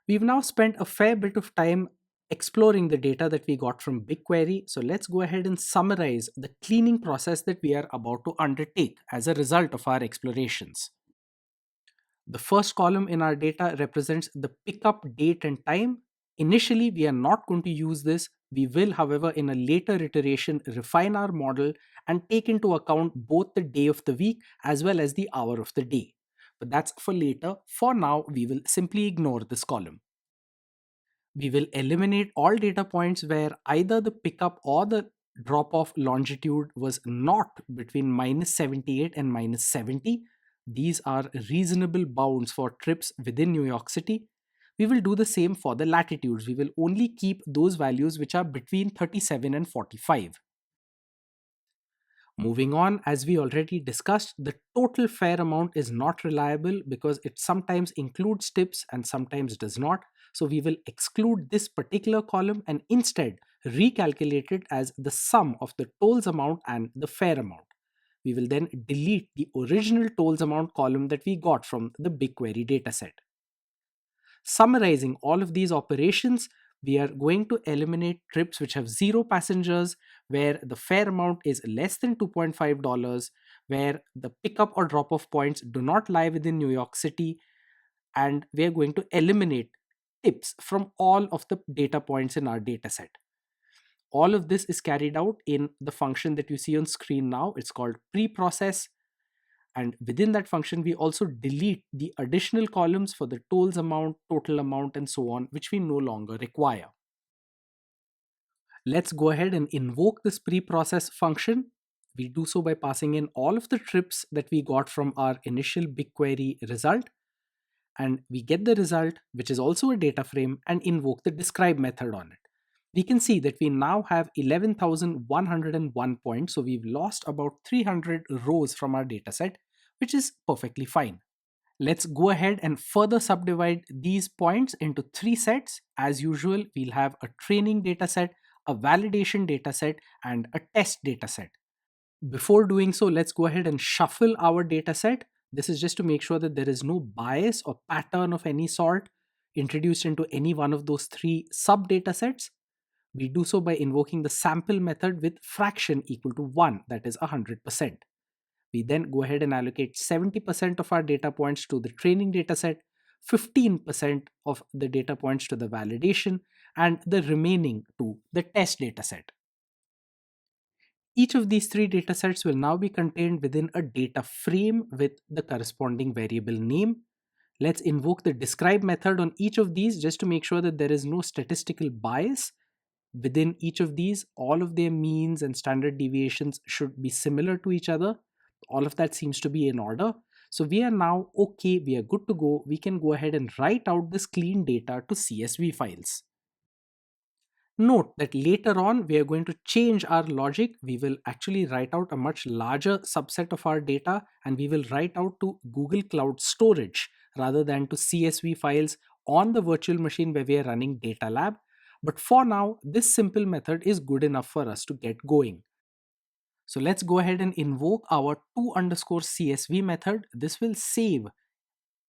We've now spent a fair bit of time exploring the data that we got from BigQuery. So let's go ahead and summarize the cleaning process that we are about to undertake as a result of our explorations. The first column in our data represents the pickup date and time. Initially, we are not going to use this. We will, however, in a later iteration, refine our model and take into account both the day of the week as well as the hour of the day. But that's for later. For now, we will simply ignore this column. We will eliminate all data points where either the pickup or the drop off longitude was not between -78 and -70. These are reasonable bounds for trips within New York City. We will do the same for the latitudes. We will only keep those values which are between 37 and 45. Moving on, as we already discussed, the total fare amount is not reliable because it sometimes includes tips and sometimes does not. So we will exclude this particular column and instead recalculate it as the sum of the tolls amount and the fare amount. We will then delete the original tolls amount column that we got from the BigQuery dataset. Summarizing all of these operations, we are going to eliminate trips which have zero passengers, where the fare amount is less than $2.5, where the pickup or drop off points do not lie within New York City, and we are going to eliminate tips from all of the data points in our dataset. All of this is carried out in the function that you see on screen now. It's called preprocess. And within that function, we also delete the additional columns for the tolls amount, total amount, and so on, which we no longer require. Let's go ahead and invoke this preprocess function. We do so by passing in all of the trips that we got from our initial BigQuery result. And we get the result, which is also a data frame, and invoke the describe method on it. We can see that we now have 11,101 points. So we've lost about 300 rows from our dataset, which is perfectly fine. Let's go ahead and further subdivide these points into three sets. As usual, we'll have a training dataset, a validation dataset, and a test dataset. Before doing so, let's go ahead and shuffle our dataset. This is just to make sure that there is no bias or pattern of any sort introduced into any one of those three sub datasets. We do so by invoking the sample method with fraction equal to 1, that is 100%. We then go ahead and allocate 70% of our data points to the training dataset, 15% of the data points to the validation, and the remaining to the test dataset. Each of these three datasets will now be contained within a data frame with the corresponding variable name. Let's invoke the describe method on each of these just to make sure that there is no statistical bias. Within each of these, all of their means and standard deviations should be similar to each other. All of that seems to be in order. So we are now okay, we are good to go. We can go ahead and write out this clean data to CSV files. Note that later on we are going to change our logic. We will actually write out a much larger subset of our data and we will write out to Google Cloud Storage rather than to CSV files on the virtual machine where we are running Data Lab. But for now, this simple method is good enough for us to get going. So let's go ahead and invoke our to_CSV method. This will save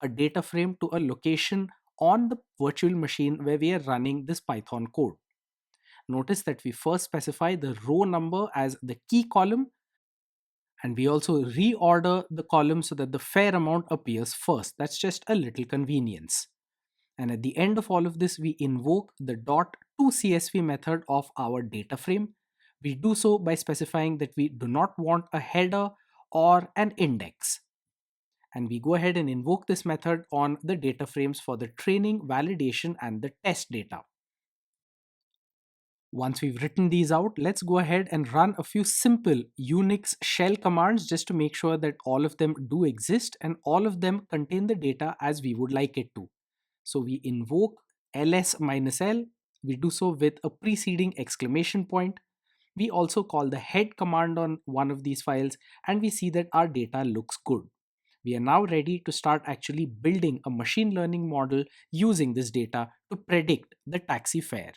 a data frame to a location on the virtual machine where we are running this Python code. Notice that we first specify the row number as the key column, and we also reorder the column so that the fare amount appears first. That's just a little convenience. And at the end of all of this, we invoke the .toCSV method of our data frame. We do so by specifying that we do not want a header or an index. And we go ahead and invoke this method on the data frames for the training, validation, and the test data. Once we've written these out, let's go ahead and run a few simple Unix shell commands just to make sure that all of them do exist and all of them contain the data as we would like it to. So we invoke ls-l. We do so with a preceding exclamation point. We also call the head command on one of these files and we see that our data looks good. We are now ready to start actually building a machine learning model using this data to predict the taxi fare.